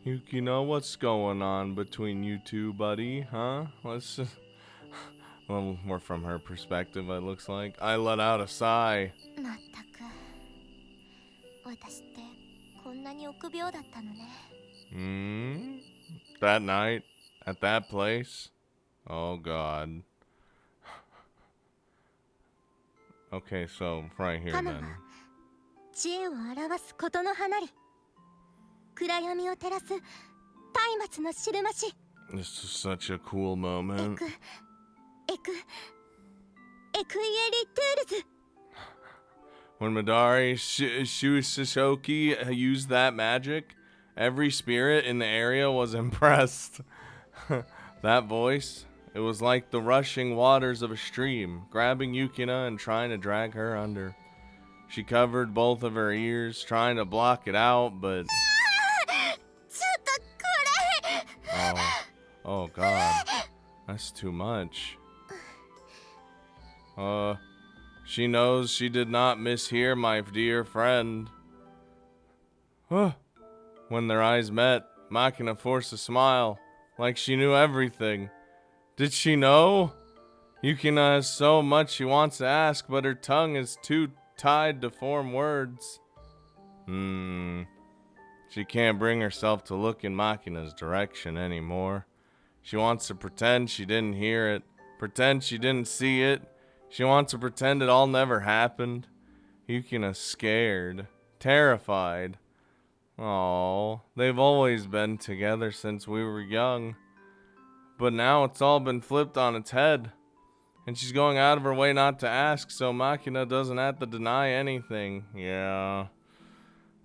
Yukino, what's going on between you two, buddy? Huh? Well, more from her perspective, it looks like. I let out a sigh. まったく私ってこんなに臆病だったのね。That night? At that place? Oh, God. Okay, so, right here カノは then. 知恵を表すことの花り、暗闇を照らす松明の汁増し。 This is such a cool moment. エクイエリトゥールズ。 When Midari Shusashoki used that magic, every spirit in the area was impressed. That voice, it was like the rushing waters of a stream, grabbing Yukina and trying to drag her under. She covered both of her ears, trying to block it out, but... ちょっとこれ。 Oh God, that's too much. She knows she did not mishear my dear friend. When their eyes met, Makina forced a smile, like she knew everything. Did she know? Yukina has so much she wants to ask, but her tongue is too tied to form words. She can't bring herself to look in Makina's direction anymore. She wants to pretend she didn't hear it, pretend she didn't see it. She wants to pretend it all never happened. Yukina's scared, terrified. Oh, they've always been together since we were young. But now it's all been flipped on its head. And she's going out of her way not to ask, so Makina doesn't have to deny anything. Yeah.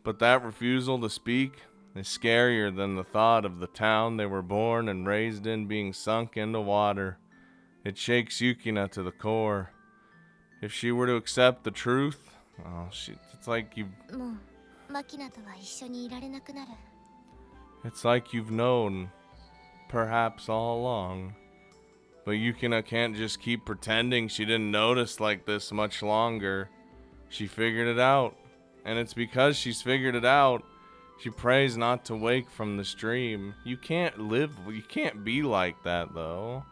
But that refusal to speak is scarier than the thought of the town they were born and raised in being sunk into water. It shakes Yukina to the core. If she were to accept the truth, it's like you've... もうマキナとは一緒にいられなくなる。 It's like you've known, perhaps all along. But Yukina can't just keep pretending she didn't notice like this much longer. She figured it out. And it's because she's figured it out, she prays not to wake from this dream. You can't be like that though.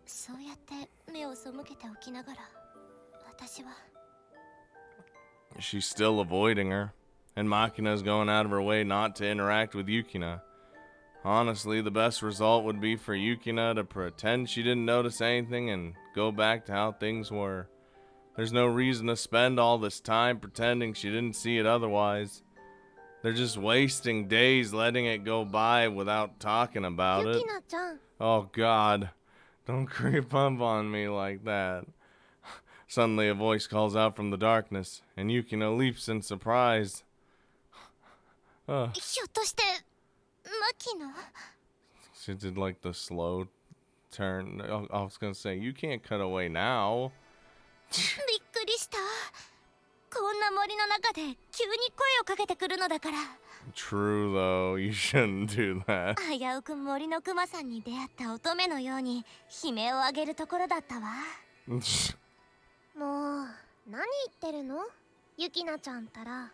そうやって目を背けておきながら、私は She's still avoiding her, and Makina's going out of her way not to interact with Yukina. Honestly, the best result would be for Yukina to pretend she didn't notice anything and go back to how things were. There's no reason to spend all this time pretending she didn't see it otherwise. They're just wasting days letting it go by without talking about it. ユキナちゃん。 Oh God, don't creep up on me like that. Suddenly a voice calls out from the darkness, and Yukina leaps in surprise. ひょっとしてマキナ？ She did like the slow turn. I was gonna say, you can't cut away now. びっくりした。こんな森の中で急に声をかけてくるのだから。 True though, you shouldn't do that. 危うく森のクマさんに出会った乙女のように悲鳴を上げるところだったわ。もう何言ってるの？ユキナちゃんたら。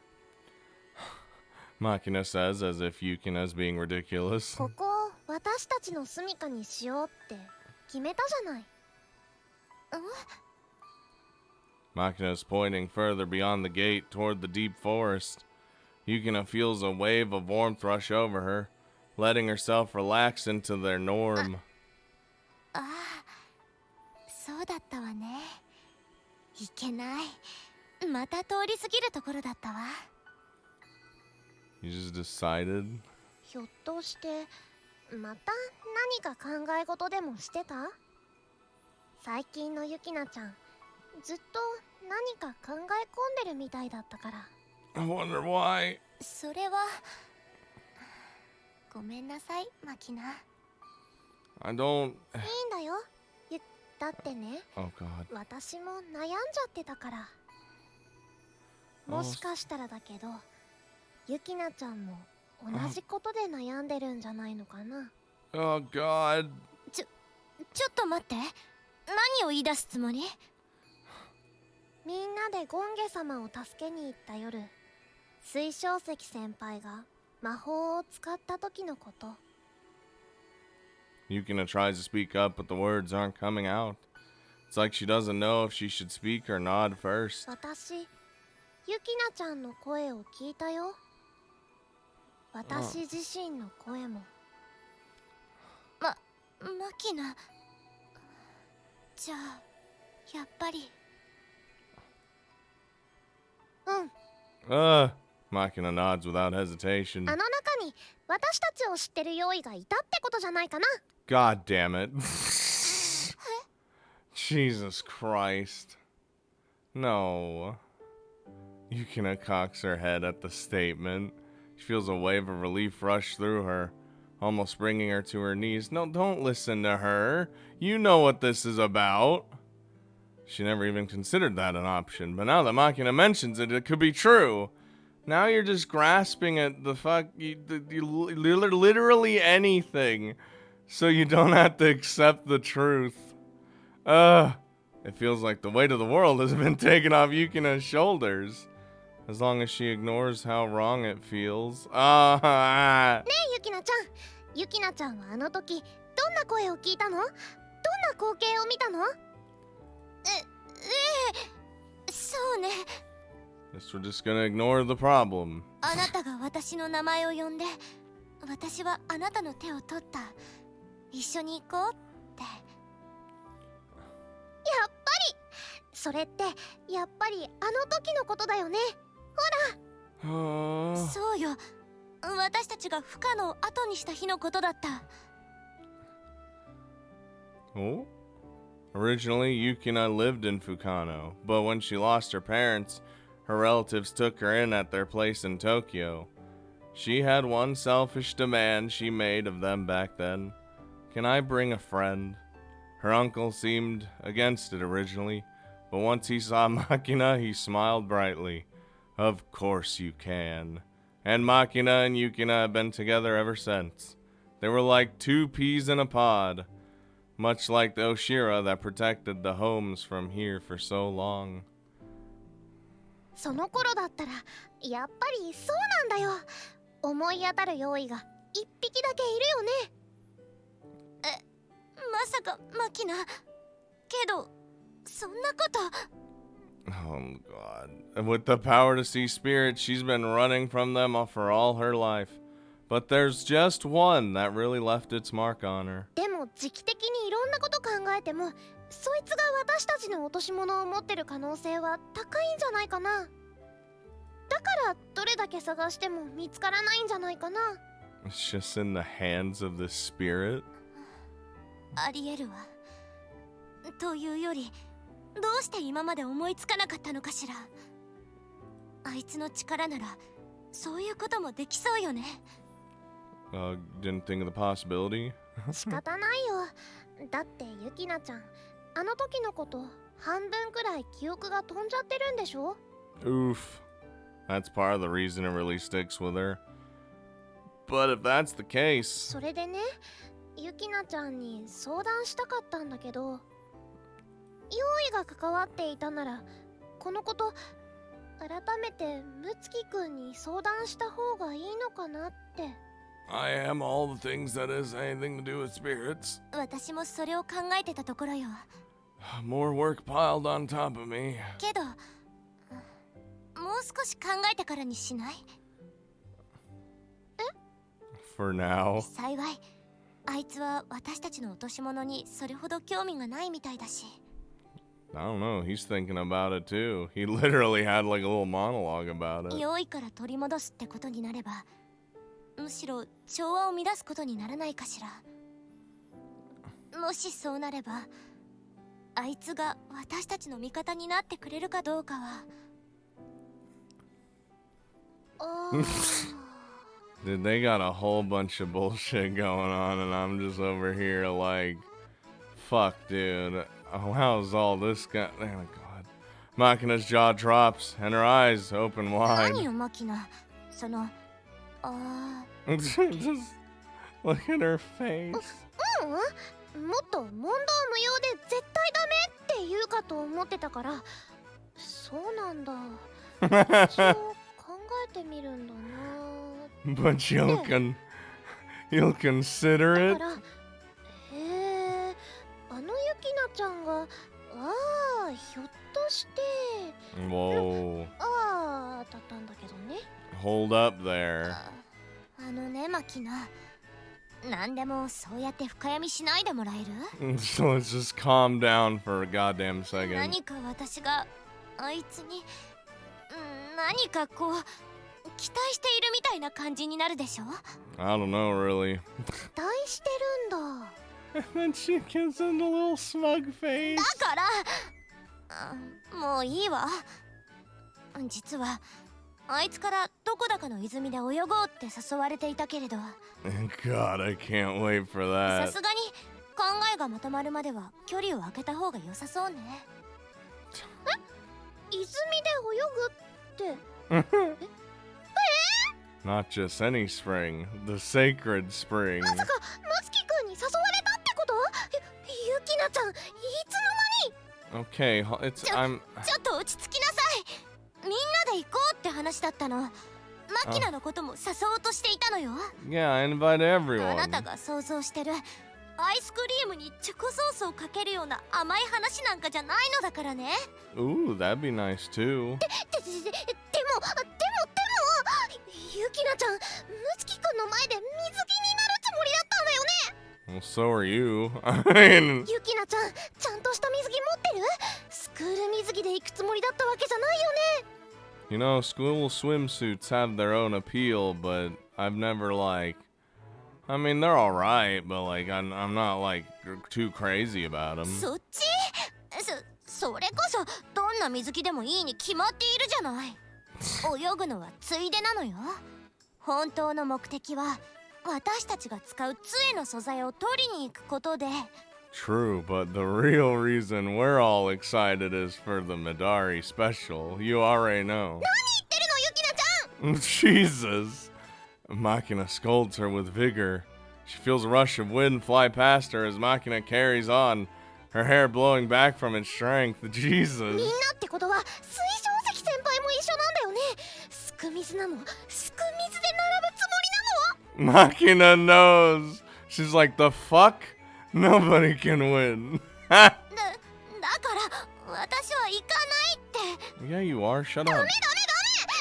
Makina says as if Yukina's being ridiculous. ここ私たちの住処にしようって決めたじゃない。Makina's pointing further beyond the gate toward the deep forest. Yukina feels a wave of warmth rush over her, letting herself relax into their norm. ああ、そうだったわね。いけない。また通り過ぎるところだったわ。 You just decided? ひょっとしてまた何か考え事でもしてた？最近のユキナちゃん、ずっと何か考え込んでるみたいだったから。 I wonder why. それはごめんなさい、マキナ。 I don't... いいんだよ。だってね、 Oh God. 私も悩んじゃってたから。もしかしたらだけど、ユキナちゃんも同じことで悩んでるんじゃないのかな。 Oh God. ちょっと待って。何を言い出すつもり？みんなでゴンゲ様を助けに行った夜、水晶石先輩が魔法を使った時のこと。 Yukina tries to speak up, but the words aren't coming out. It's like she doesn't know if she should speak or nod first. 私、ユキナちゃんの声を聞いたよ。私自身の声も。マキナ。じゃあ、やっぱり。Makina nods without hesitation. あの中に私たちを知ってる用意がいたってことじゃないかな。 God damn it. Jesus Christ. No. Yukina cocks her head at the statement. She feels a wave of relief rush through her, almost bringing her to her knees. No, don't listen to her. You know what this is about. She never even considered that an option, but now that Makina mentions it, it could be true. Now you're just grasping at the literally anything, so you don't have to accept the truth. It feels like the weight of the world has been taken off Yukina's shoulders. As long as she ignores how wrong it feels. ねえユキナちゃん。ユキナちゃんはあの時どんな声を聞いたの？どんな光景を見たの？そうね。 Guess we're just gonna ignore the problem. あなたが私の名前を呼んで、私はあなたの手を取った。一緒に行こうって。やっぱりそれってやっぱりあの時のことだよね。ほら。そうよ。私たちがフカノを後にした日のことだった。Oh? Originally, Yukina lived in Fukano, but when she lost her parents, her relatives took her in at their place in Tokyo. She had one selfish demand she made of them back then. Can I bring a friend? Her uncle seemed against it originally, but once he saw Makina, he smiled brightly. Of course you can. And Makina and Yukina have been together ever since. They were like two peas in a pod, much like the Oshira that protected the homes from here for so long. その頃だったらやっぱりそうなんだよ。思い当たる用意が一匹だけいるよね。まさかマキナ。けどそんなこと。 Oh god. And with the power to see spirits, she's been running from them for all her life. But there's just one that really left its mark on her. でも時期的にいろんなこと考えても、そいつが私たちの落とし物を持ってる可能性は高いんじゃないかな。だからどれだけ探しても見つからないんじゃないかな。 It's just in the hands of the spirit. ありえるわ。というより、どうして今まで思いつかなかったのかしら。あいつの力ならそういうこともできそうよね。Didn't think of the possibility. 仕方ないよ。だってユキナちゃん、あの時のこと半分くらい記憶が飛んじゃってるんでしょ？ Oof. That's part of the reason it really sticks with her. But if that's the case... それでね、ユキナちゃんに相談したかったんだけど、用意が関わっていたなら、このこと改めてムツキ君に相談した方がいいのかなって。 I am all the things that has anything to do with spirits. 私もそれを考えてたところよ。 More work piled on top of me. けど、もう少し考えてからにしない？ For now. 幸い、あいつは私たちの落とし物にそれほど興味がないみたいだし。 I don't know, he's thinking about it too. He literally had like a little monologue about it. 用意から取り戻すってことになれば、むしろ調和を乱すことにならないかしら。もしそうなれば、あいつが私たちの味方になってくれるかどうかは。Dude, they got a whole bunch of bullshit going on, and I'm just over here like, fuck, dude. How's all this got? Oh my god. Makina's jaw drops, and her eyes open wide. 何よマキナ。その、Just look at her face. もっと問答無用で絶対ダメって言うかと思ってたから。そうなんだ。一応考えてみるんだな。But you'll consider だ it? からへえあのユキナちゃんがひょっとして Whoa. だったんだけどね Hold up there. あのねマキナなんでもそうやって深読みしないでもらえる So let's just calm down for a goddamn second. 何か私があいつに何かこう期待しているみたいな感じになるでしょ I don't know, really. 期待してるんだ And then she gives him a little smug face. だからもういいわ実はあいつからどこだかの泉で泳ごうって誘われていたけれど God, I can't wait for さ that. すがに考えがまとまるまでは距離を空けた方が良さそうね泉で泳ぐって Not just any spring, the sacred spring. まさかムツキ君に誘われたってことゆきなちゃんいつの間に Okay, I'm. ちょっと落ち着きなさいみんなで行こうって話だったのマキナのことも誘おうとしていたのよ Yeah, I invited あ everyone. なたが想像してるアイスクリームにチョコソースをかけるような甘い話なんかじゃないのだからね Ooh, that'd be nice too. でもゆきなちゃんムツキ君の前で水着になるつもりだったんだよね Well, so are you. I mean, ゆきなちゃんちゃんとした水着持ってるスクール水着で行くつもりだったわけじゃないよね you know, school swimsuits have their own appeal, but I've never I mean, they're all right, but I'm not too crazy about them. そっちそれこそどんな水着でもいいに決まっているじゃない泳ぐのはついでなのよ本当の目的は私たちが使う杖の素材を取りに行くことで True, but the real reason we're all excited is for the Midari special. You already know. 何言ってるのゆきなちゃん Jesus! Machina scolds her with vigor. She feels a rush of wind fly past her as Machina carries on, her hair blowing back from its strength. みん Jesus! なってことは水晶石先輩も一緒なんだよねすく水なのすく水で並ぶつもりなの Machina knows! She's like, the fuck? Nobody can win. だから私は行かないって Yeah, you are. Shut ダメ up.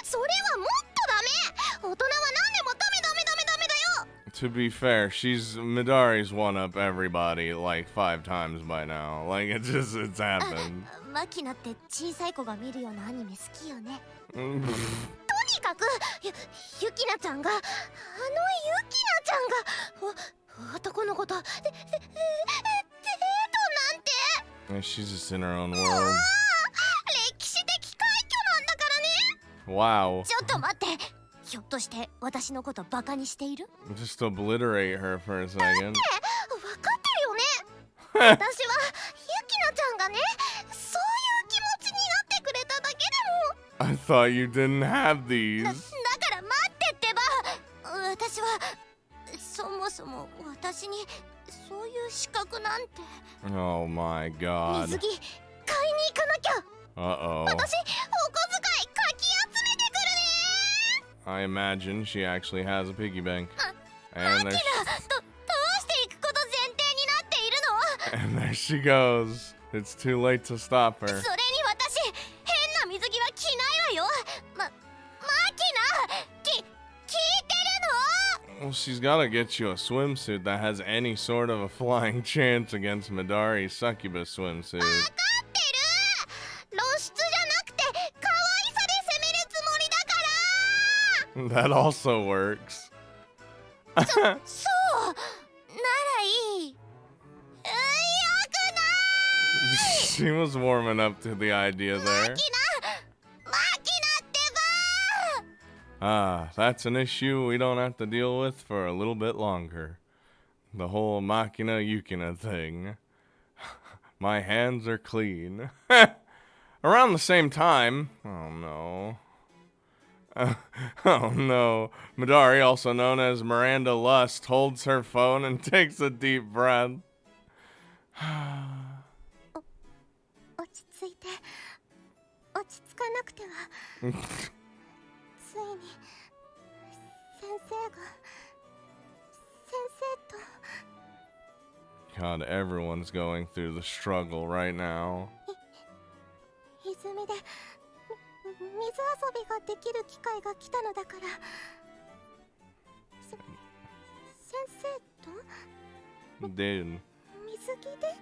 それはもっとダメ大人は何でもダメだよ To be fair, Midari's one up everybody 5 times by now. It's happened. マキナって小さい子が見るようなアニメ好きよね Mm. とにかくゆきなちゃんがゆきなちゃんが男の子とデートなんて She's just in her own world. 歴史的快挙なんだからね Wow. ちょっと待ってひょっとして私のことバカにしている Just obliterate her for a second. 分かってるよね私はゆきなちゃんがねそういう気持ちになってくれただけで I thought you didn't have these. もだから待ってってば私はそもそも私にそういう資格なんて Oh my god. 水着買いに行かなきゃ Uh-oh. 私お小遣いかき集めてくるね I imagine she actually has a piggy bank. マ And キ there, ナどうして行くこと前提になっているの and there she goes. It's too late to stop それ her. に私変な水着は着ないわよマキナ聞いてる Well, she's gotta get you a swimsuit that has any sort of a flying chance against Midari's succubus swimsuit. の分かってる露出じゃなくて可愛さで攻めるつもりだから That also works. そうならいいよくない She was warming up to the idea マ there. キナってば Ah, that's an issue we don't have to deal with for a little bit longer. The whole Machina Yukina thing. My hands are clean. Around the same time, oh no. Oh no. Midari, also known as Miranda Lust, holds her phone and takes a deep breath. 落ち着いて落ち着かなくてはついに先 God, everyone's going through the struggle right now. 泉で水遊びができる機会が来たのだから。先生と Dude, 水着で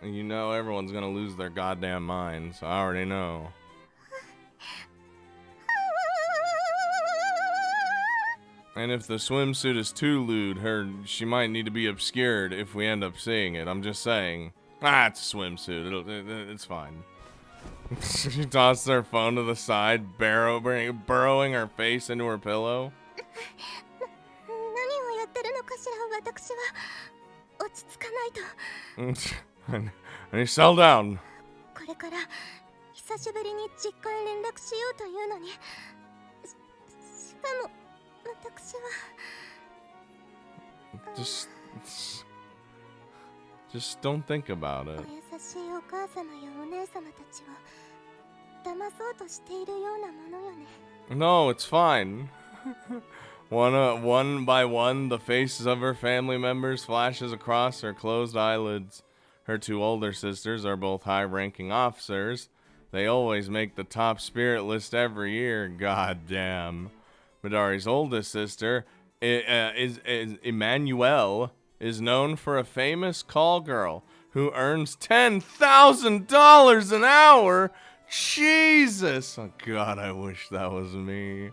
you know everyone's gonna lose their goddamn minds. I already know. And if the swimsuit is too lewd, she might need to be obscured if we end up seeing it. I'm just saying. Ah, it's a swimsuit. It's fine. She tosses her phone to the side, burrowing her face into her pillow. 何をやってるのかしら。私は落ち着かないと。And he settle down. これから久しぶりに実家へ連絡しようというのに。しかも私は。Just don't think about it. お優しいお母様やお姉様たちを騙そうとしているようなものよね。No, it's fine. One by one, the faces of her family members flashes across her closed eyelids. Her two older sisters are both high-ranking officers. They always make the top spirit list every year. God damn. Midari's oldest sister, is Emmanuelle, is known for a famous call girl who earns $10,000 an hour. Jesus! Oh God, I wish that was me.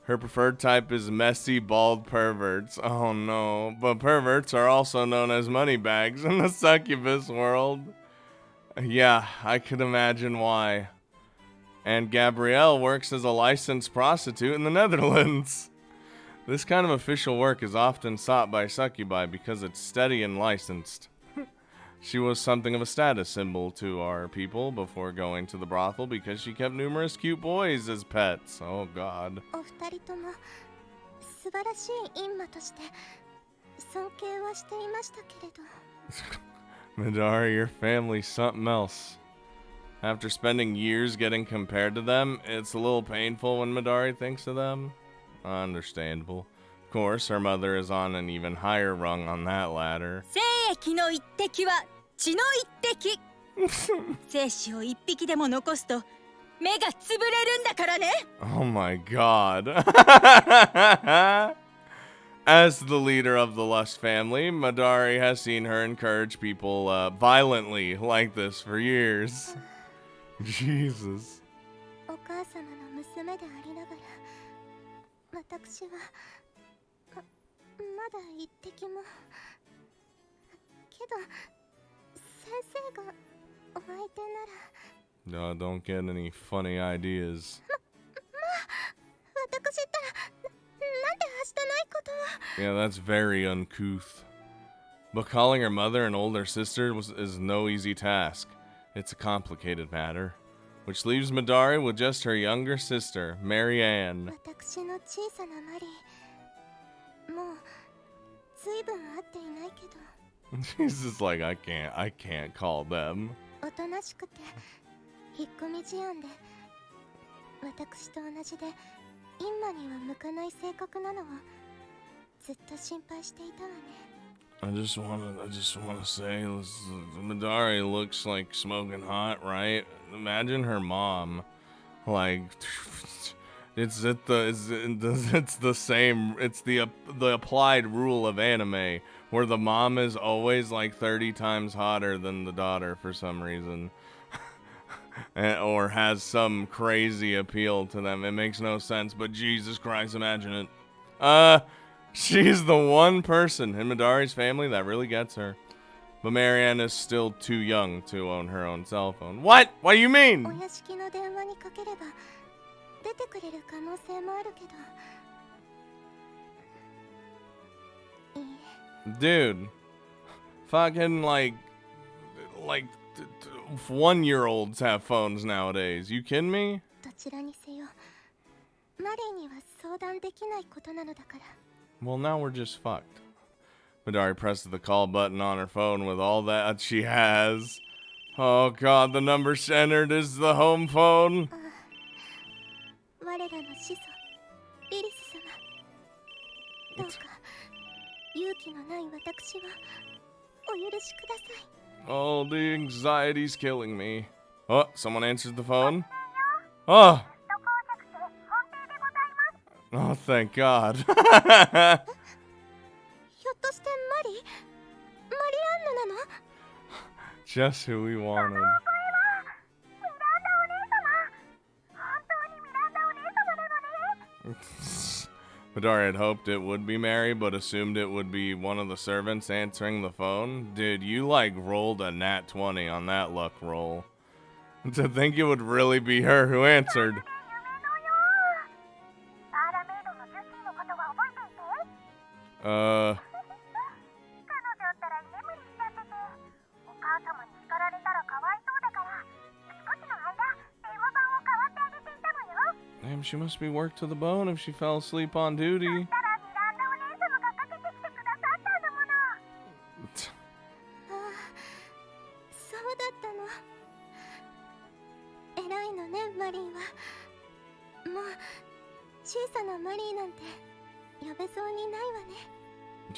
Her preferred type is messy, bald perverts. Oh no, but perverts are also known as moneybags in the succubus world. Yeah, I could imagine why. And Gabrielle works as a licensed prostitute in the Netherlands. This kind of official work is often sought by succubi because it's steady and licensed. She was something of a status symbol to our people before going to the brothel because she kept numerous cute boys as pets. Oh God. お二人とも素晴らしい閻魔として尊敬はしていましたけれど。Midari, your family's something else. After spending years getting compared to them, it's a little painful when Midari thinks of them. Understandable. Of course, her mother is on an even higher rung on that ladder. 精液の一滴は血の一滴。精子を一匹でも残すと目が潰れるんだからね。Oh my God. As the leader of the Lust family, Midari has seen her encourage people violently like this for years. Jesus. お母様の娘でありながら、私はまだ一滴も。けど先生がお相手なら。No, don't get any funny ideas. 私ったらなんではしたないことを。Yeah, that's very uncouth. But calling her mother an older sister is no easy task. It's a complicated matter, which leaves Midari with just her younger sister, Marianne. 私の小さなマリー、もうずいぶん会っていないけど。She's just like, I can't call them. おとなしくて引っ込み思案で、私と同じで閻魔には向かない性格なのをずっと心配していたわね。I just wanna say, Midari looks like smoking hot, right? Imagine her mom, like, it's the same. It's the applied rule of anime where the mom is always like 30 times hotter than the daughter for some reason, or has some crazy appeal to them. It makes no sense, but Jesus Christ, imagine it. She's the one person in Midari's family that really gets her. But Marianne is still too young to own her own cell phone. What? What do you お mean? 屋敷の電話にかければ出てくれる可能性もあるけど。いいえ。 Dude. Fucking like 1-year-olds have phones nowadays. You kidding me? どちらにせよ、マリーには相談できないことなのだから。 Well, now we're just fucked. Midari presses the call button on her phone with all that she has. Oh God, the number she entered is the home phone. 我らの始祖リリス様。どうか勇気のない私はお許しください。 Oh, the anxiety's killing me. Oh, someone answered the phone. Oh! Oh, thank God. ひょっとしてマリアンヌなの？ Just who we wanted. Midari had hoped it would be Mary, but assumed it would be one of the servants answering the phone. Dude, you like rolled a nat 20 on that luck roll. To think it would really be her who answered. Uh... Damn, she must be worked to the bone if she fell asleep on duty. ああ、そうだったの。偉いのね、マリーは。もう小さなマリーなんて呼べそうにないわね。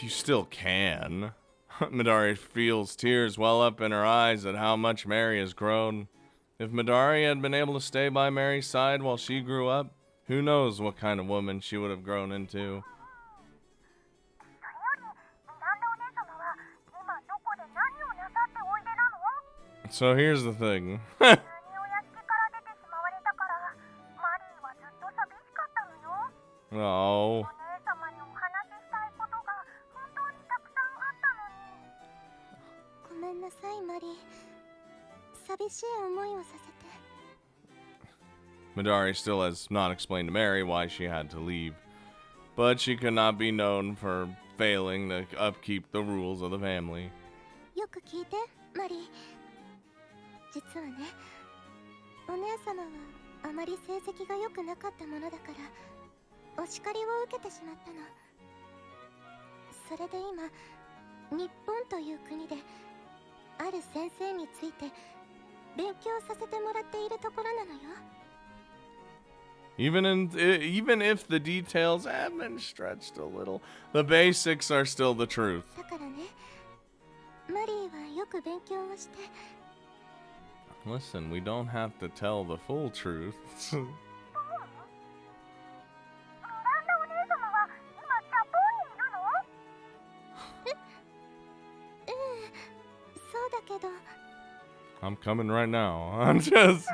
You still can. Midari feels tears well up in her eyes at how much Mary has grown. If Midari had been able to stay by Mary's side while she grew up, who knows what kind of woman she would have grown into. So here's the thing. Oh. ごめんなさい、マリー。寂しい思いをさせて。 Midari still has not explained to Mary why she had to leave, but she could not be known for failing to upkeep the rules of the family. よく聞いて、マリー。実はね、お姉様はあまり成績が良くなかったものだから、お叱りを受けてしまったの。それで今、日本という国で、ある先生について勉強させてもらっているところなのよ。 Even if the details have been stretched a little, the basics are still the truth. だからね、マリーはよく勉強をして。 Listen, we don't have to tell the full truth. そうだけど。 I'm coming right now. I'm just...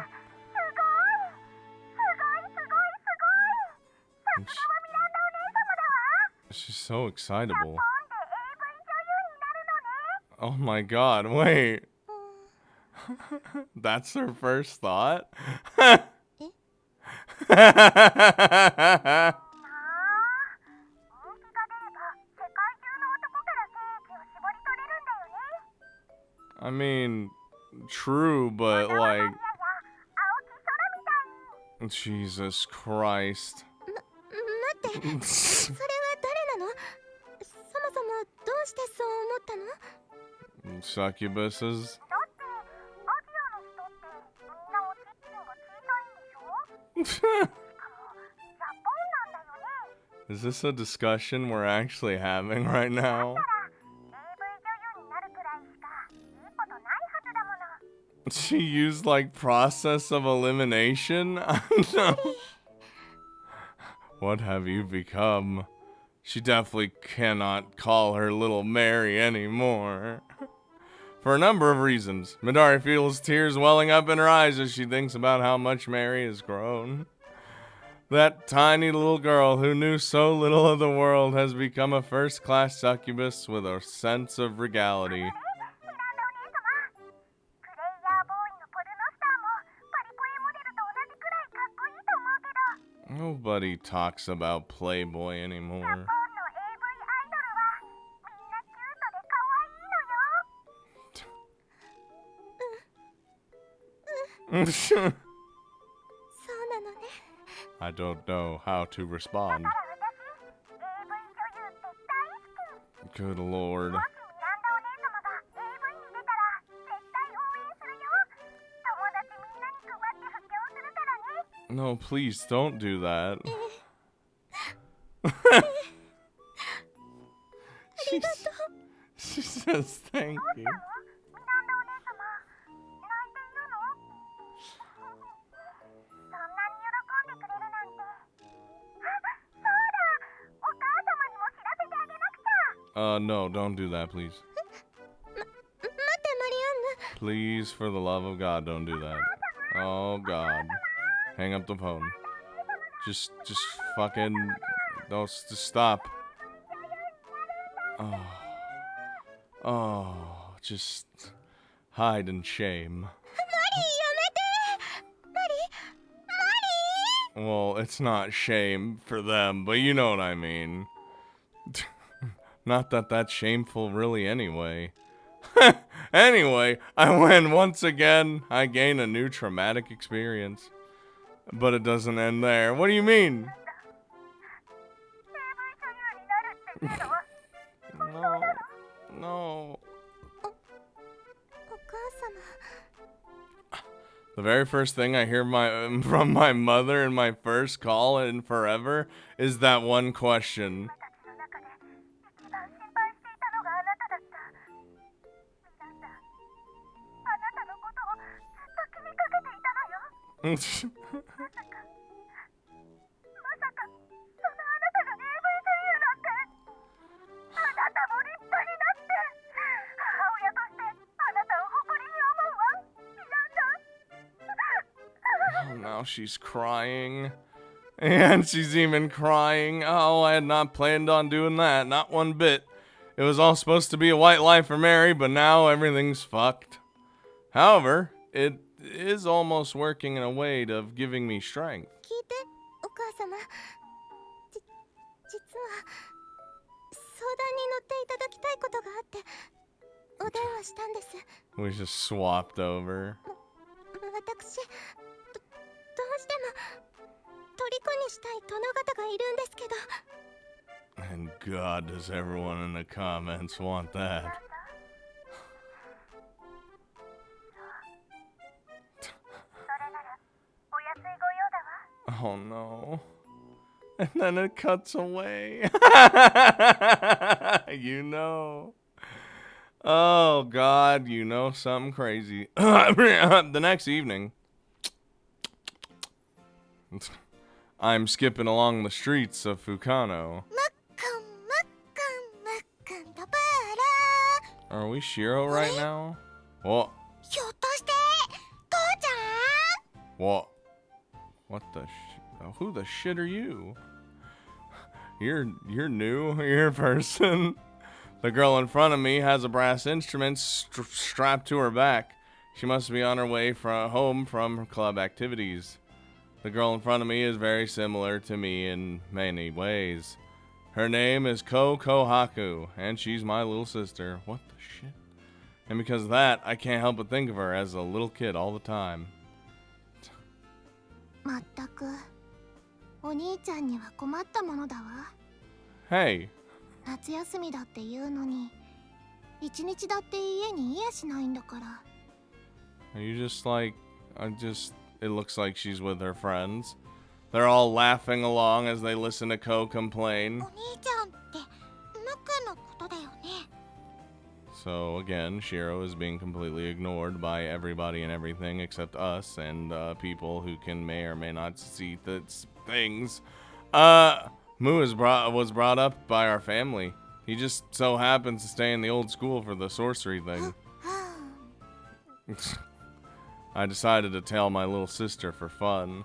She's so excitable. Oh my God, wait. That's her first thought? I mean, true, but like... Jesus Christ. 待って、それは誰なの？そもそもどうしてそう思ったの？ Succubuses. Is this a discussion we're actually having right now? She used like process of elimination? No. What have you become? She definitely cannot call her little Mary anymore. For a number of reasons, Midari feels tears welling up in her eyes as she thinks about how much Mary has grown. That tiny little girl who knew so little of the world has become a first-class succubus with a sense of regality. Nobody talks about Playboy anymore. I don't know how to respond. Good Lord. No, please don't do that. She says thank you. ミランダお姉様、泣いているの？そんなに喜んでくれるなんて。あ、そうだ、お母様にも知らせてあげなくちゃ。No, don't do that, please. 待って、マリアンヌ。 Please, for the love of God, don't do that. Oh God. Hang up the phone. Just fucking, don't, just stop. Oh, just hide in shame. マリー、やめて。マリー。 Well, it's not shame for them, but you know what I mean. Not that that's shameful really anyway. Anyway, I win once again. I gain a new traumatic experience. But it doesn't end there. What do you mean? No. No. お母様。 The very first thing I hear from my mother in my first call in forever is that one question. 私の中で一番心配していたのがあなただった。ミランダ、あなたのことをずっと気にかけていたのよ。まさかそのあなたが AV 声優なんて。あなたも立派になって母親としてあなたを誇りに思うわ、ミランダ。 Oh, now she's crying. And she's even crying. Oh, I had not planned on doing that. Not one bit. It was all supposed to be a white lie for Mary, but now everything's fucked. However, it is almost working in a way of giving me strength. 聞いて、お母様。実は相談に乗っていただきたいことがあってお電話したんです。 We just swapped over. 私どうしても虜にしたい殿方がいるんですけど。 And God, does everyone in the comments want that? Oh no. And then it cuts away. You know. Oh God, you know something crazy. The next evening, I'm skipping along the streets of Fukano. マッカンマッカンマッカンパパーラ。 Are we Shiro right now? What? ひょっとして父ちゃん？ What? What the who the shit are you? You're new? You're a person? The girl in front of me has a brass instrument strapped to her back. She must be on her way home from her club activities. The girl in front of me is very similar to me in many ways. Her name is Kohaku, and she's my little sister. What the shit? And because of that, I can't help but think of her as a little kid all the time. まったくお兄ちゃんには困ったものだわ。 Hey. 夏休みだって言うのに一日だって家にいやしないんだから。 Are you just like, it looks like she's with her friends. They're all laughing along as they listen to Ko complain. お兄ちゃんってムックのことだよね。 So again, Shiro is being completely ignored by everybody and everything except us and people who may or may not see things. Mu was brought up by our family. He just so happens to stay in the old school for the sorcery thing. I decided to tell my little sister for fun.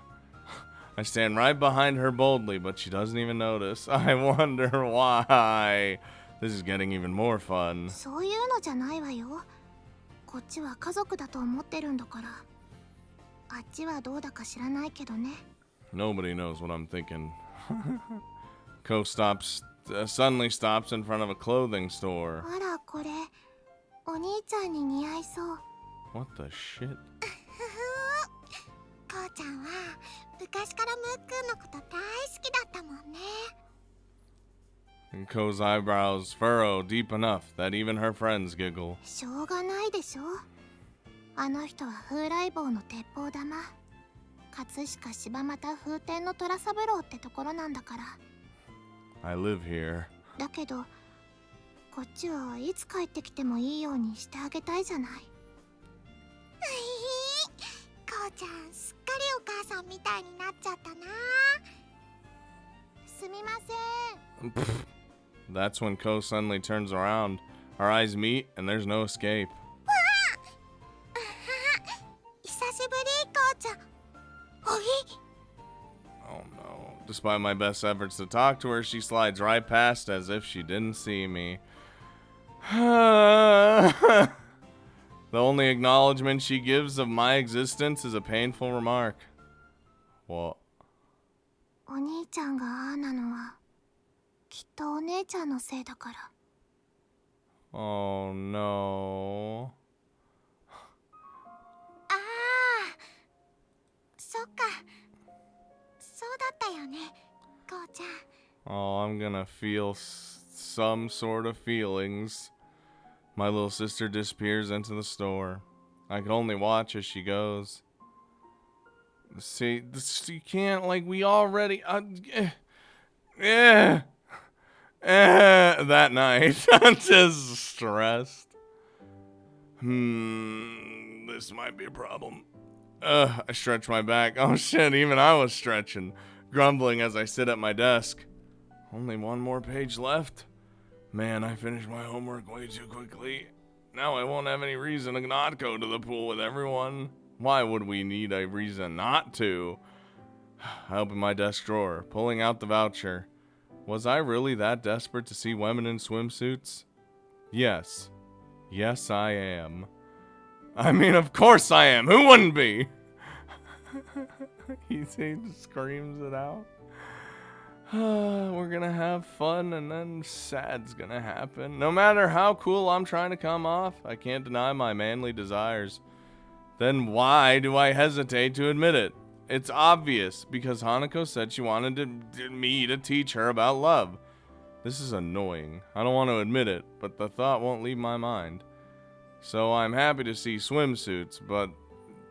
I stand right behind her boldly, but she doesn't even notice. I wonder why. This is getting even more fun. そういうのじゃないわよ。こっちは家族だと思ってるんだから。あっちはどうだか知らないけどね。 Nobody knows what I'm thinking. Ko suddenly stops in front of a clothing store. あらこれお兄ちゃんに似合いそう。 What the shit? 母ちゃんは昔からムックンのこと大好きだったもんね。 And Ko's eyebrows furrow deep enough that even her friends giggle. しょうがないでしょ。あの人は風来坊の鉄砲玉。葛飾柴又風天の虎三郎ってところなんだから。 I live here. だけどこっちはいつ帰ってきてもいいようにしてあげたいじゃない。こうちゃんすっかりお母さんみたいになっちゃったな。すみません。 That's when Ko suddenly turns around. Our eyes meet, and there's no escape. 久しぶり、こうちゃん。おい。 Oh no. Despite my best efforts to talk to her, she slides right past as if she didn't see me. The only acknowledgement she gives of my existence is a painful remark. What? お兄ちゃんがああなのはきっとお姉ちゃんのせいだから。 Oh no. ああ、そっか、そうだったよね、こうちゃん。 Oh, I'm gonna feel some sort of feelings. My little sister disappears into the store. I can only watch as she goes. See, you can't, like, we already, that night. I'm just stressed. This might be a problem. I stretch my back. Oh shit, even I was stretching, grumbling as I sit at my desk. Only one more page left. Man, I finished my homework way too quickly. Now I won't have any reason to not go to the pool with everyone. Why would we need a reason not to? I open my desk drawer, pulling out the voucher. Was I really that desperate to see women in swimsuits? Yes. Yes, I am. I mean, of course I am. Who wouldn't be? He just screams it out. We're gonna have fun and then sad's gonna happen. No matter how cool I'm trying to come off, I can't deny my manly desires. Then why do I hesitate to admit it? It's obvious, because Hanukkah said she wanted me to teach her about love. This is annoying. I don't want to admit it, but the thought won't leave my mind. So I'm happy to see swimsuits, but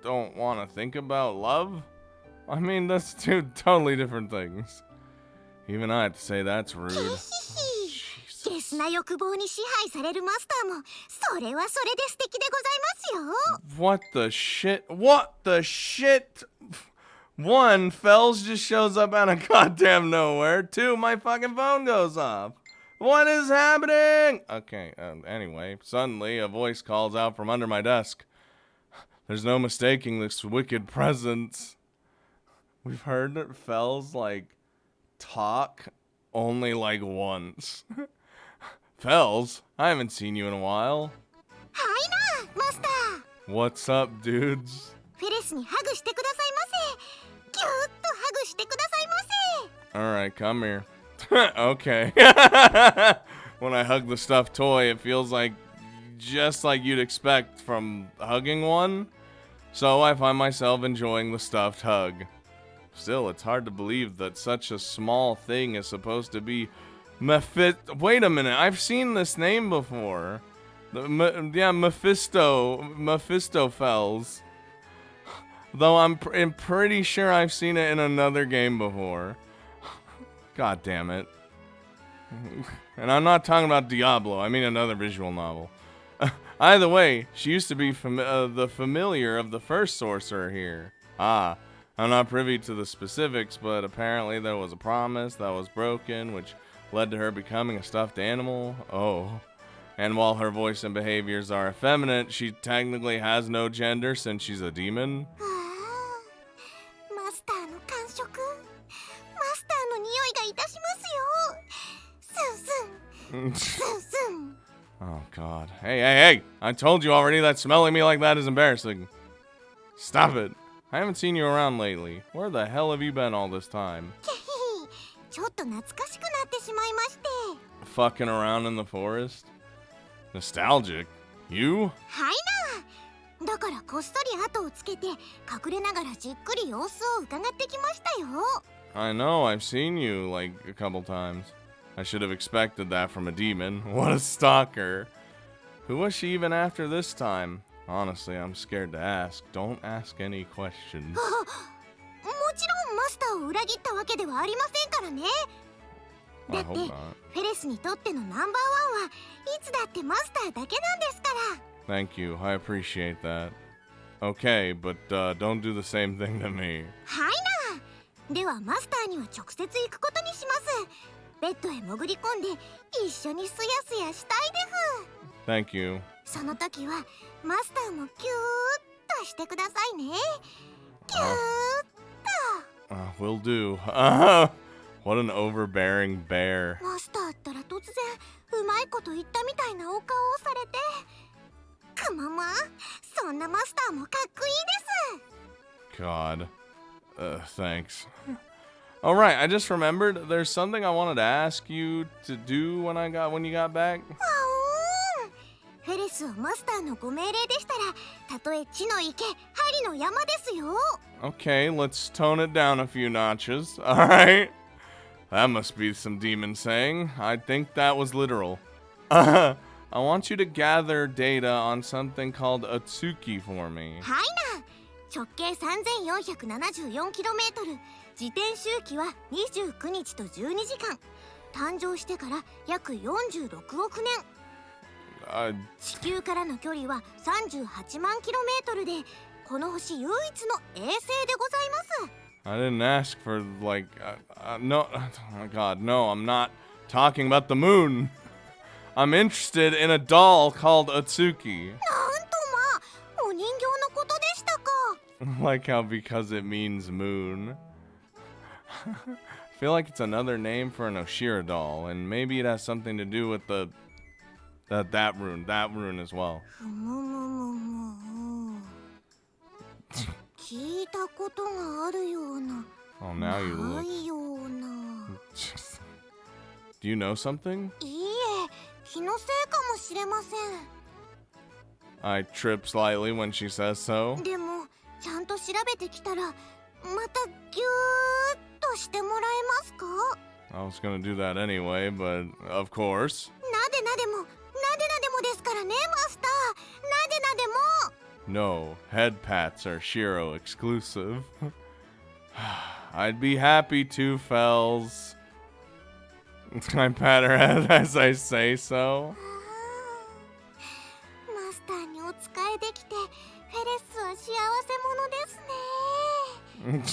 don't want to think about love? I mean, that's two totally different things. Even I have to say that's rude. ゲスな欲望に支配されるマスターもそれはそれで素敵でございますよ。 What the shit? What the shit? One, Fels just shows up out of goddamn nowhere. Two, my fucking phone goes off. What is happening? Okay, anyway, suddenly a voice calls out from under my desk. There's no mistaking this wicked presence. We've heard Fels, like, talk only, like, once. Fels, I haven't seen you in a while. はいな、マスター。 What's up, dudes? フェレスにハグしてくださいませ。ぎゅーっとハグしてくださいませ。 Alright, come here. Okay. When I hug the stuffed toy, it feels like just like you'd expect from hugging one. So I find myself enjoying the stuffed hug. Still, it's hard to believe that such a small thing is supposed to be Wait a minute, I've seen this name before. Mephisto Fels. Though I'm pretty sure I've seen it in another game before. God damn it. And I'm not talking about Diablo, I mean another visual novel. Either way, she used to be the familiar of the first sorcerer here. Ah, I'm not privy to the specifics, but apparently there was a promise that was broken, which led to her becoming a stuffed animal. Oh. And while her voice and behaviors are effeminate, she technically has no gender since she's a demon. マスターの感触、マスターの匂いがいたしますよ。スンスン、スンスン。 Oh god. Hey, I told you already that smelling me like that is embarrassing. Stop it. I haven't seen you around lately. Where the hell have you been all this time? ちょっと懐かしくなってしまいまして。 Fucking around in the forest? Nostalgic? You? はいな。だからこっそり後をつけて隠れながらじっくり様子を伺ってきましたよ。 I know, I've seen you like a couple times. I should have expected that from a demon. What a stalker. Who was she even after this time? Honestly, I'm scared to ask. Don't ask any questions. もちろんマスターを裏切ったわけではありませんからね。I だって hope not. フェレスにとってのナンバーワンはいつだってマスターだけなんですから。 Thank you. I appreciate that. Okay, but don't do the same thing to me. はいな。ではマスターには直接行くことにします。ベッドへ潜り込んで一緒にすやすやしたいです。 Thank you. その時はマスターもキューッとしてくださいね。キューッと。 Will do. What an overbearing bear. マスターったら突然うまいこと言ったみたいなお顔をされて。くまま、そんなマスターもかっこいいです。 God. Thanks. All right, I just remembered there's something I wanted to ask you to do when you got back. フェレスはマスターのご命令でしたら、たとえ地の池、針の山ですよ。 Okay, let's tone it down a few notches. All right. That must be some demon saying. I think that was literal. I want you to gather data on something called Atsuki for me. はいな。直径 3474km、 自転周期は29日と12時間、誕生してから約46億年、地球からの距離は38万 km で、この星唯一の衛星でございます。 I didn't ask for, like, no, oh my god, no, I'm not talking about the moon. I'm interested in a doll called Atsuki. なんとまあ、お人形のことでしたか。 Like how because it means moon. I feel like it's another name for an Oshira doll, and maybe it has something to do with that rune as well. ふむむむむ。聞いたことがあるような、 Oh, now you な look. いような。 Do you know something? いいえ、気のせいかもしれませ I trip slightly when she says so. ん。でもちゃんと調べてきたら、またギューッとしてもらえますか。 I was gonna do that anyway, but of course. なでなでもですからね、マスター。なでなでも。 No, head pats are Shiro exclusive. I'd be happy to, Fels. I pat her head as I say so. マスターにお仕えできて、フェレスは幸せ者ですね。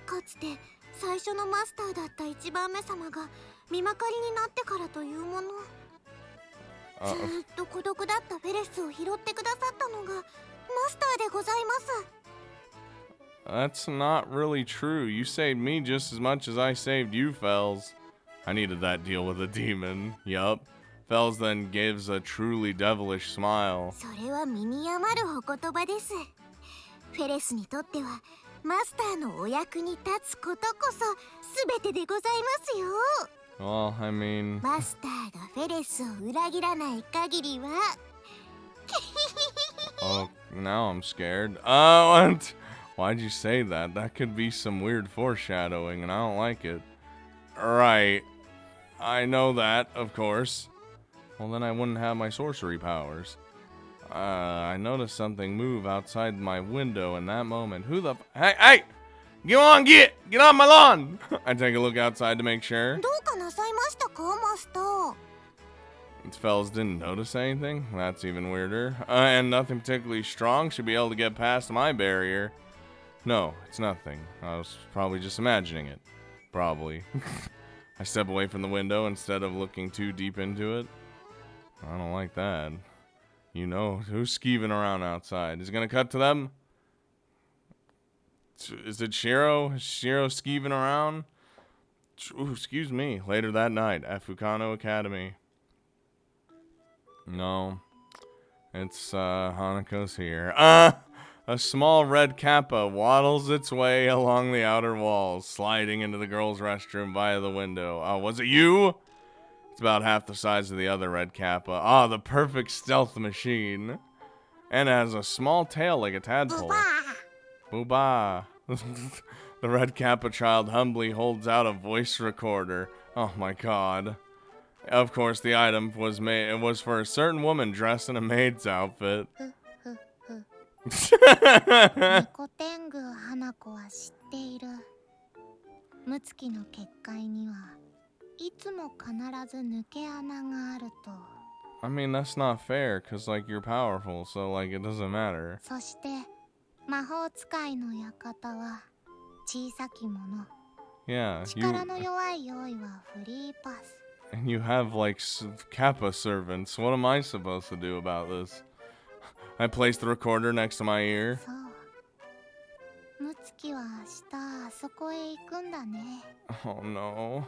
かつて最初のマスターだった一番目様が見まかりになってからというもの、ずーっと孤独だったフェレスを拾ってくださったのがマスターでございます。 That's not really true. You saved me just as much as I saved you, Fels. I needed that deal with a demon. Yup. Fels then gives a truly devilish smile. それは身に余るお言葉です。フェレスにとってはマスターのお役に立つことこそ全てでございますよ。 Well, I mean... マスターがフェレスを裏切らない限りは。 Oh, now I'm scared. What? Why'd you say that? That could be some weird foreshadowing, and I don't like it. Right. I know that, of course. Well, then I wouldn't have my sorcery powers. I noticed something move outside my window in that moment. Who the... Hey! Get on my lawn! I take a look outside to make sure. どうかなさいましたか、マスター。 Fells didn't notice anything? That's even weirder. And nothing particularly strong should be able to get past my barrier. No, it's nothing. I was probably just imagining it. Probably. I step away from the window instead of looking too deep into it. I don't like that. You know, who's skeeving around outside? Is it gonna cut to them? Is it Shiro? Is Shiro skeeving around? Ooh, excuse me. Later that night at Fukano Academy. No. It's, Hanukkah's here. A small red kappa waddles its way along the outer walls, sliding into the girls' restroom via the window. Oh, was it you? It's about half the size of the other red kappa. Ah, the perfect stealth machine. And it has a small tail like a tadpole. Booba. The red kappa child humbly holds out a voice recorder. Oh my god. Of course, the item was for a certain woman dressed in a maid's outfit. 猫天狗花子は知っている。睦月の結界にはいつも必ず抜け穴があると。 I mean, that's not fair, cause like you're powerful, so like it doesn't matter. そして魔法使いの館は小さきもの。 Yeah, 力の弱い用意はフリーパス。 and you have like Kappa servants. What am I supposed to do about this? I placed the recorder next to my ear. そう。ムツキは明日あそこへ行くんだね。 Oh no.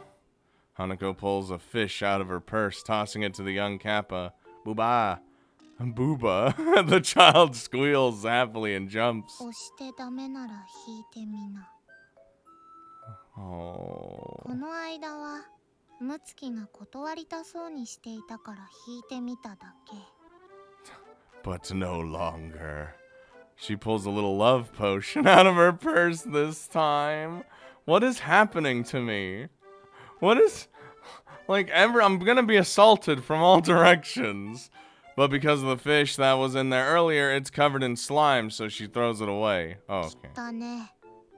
Hanako pulls a fish out of her purse, tossing it to the young Kappa. Booba. Booba. The child squeals happily and jumps. 押してダメなら引いてみな。 Oh. この間はムツキが断りたそうにしていたから引いてみただけ。 But no longer. She pulls a little love potion out of her purse this time. What is happening to me? What is... Like, I'm gonna be assaulted from all directions. But because of the fish that was in there earlier, it's covered in slime, so she throws it away. Oh, okay. だね。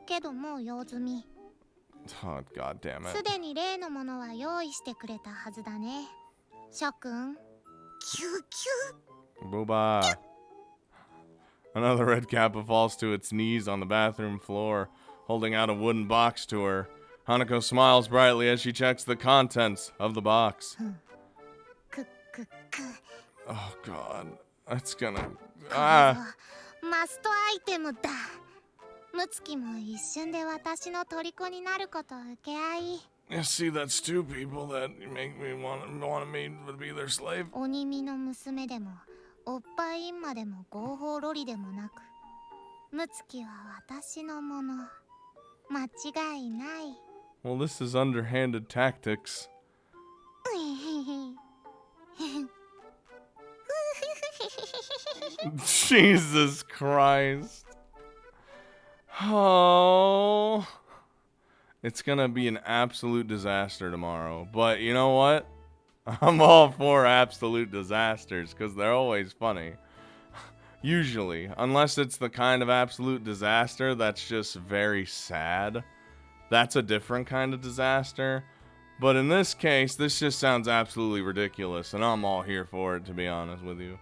けどもう用済み。 Oh, god damn す it. でに例のものは用意してくれたはずだね。諸君。キューキュー。 Booba. Another red kappa falls to its knees on the bathroom floor, holding out a wooden box to her. Hanako smiles brightly as she checks the contents of the box. くっくっく。 Oh god. That's gonna... これ Ah. はマストアイテムだ。ムツキも一瞬で私の虜になることを受け合い。 You see, that's two people that make me want me to be their slave. 鬼見の娘でもおっぱいインマでも合法ロリでもなく、ムツキは私のもの。間違いない。 Well, this is underhanded tactics. Jesus Christ. Oh. It's gonna be an absolute disaster tomorrow. But you know what? I'm all for absolute disasters because they're always funny. Usually. Unless it's the kind of absolute disaster that's just very sad. That's a different kind of disaster. But in this case, this just sounds absolutely ridiculous. And I'm all here for it, to be honest with you.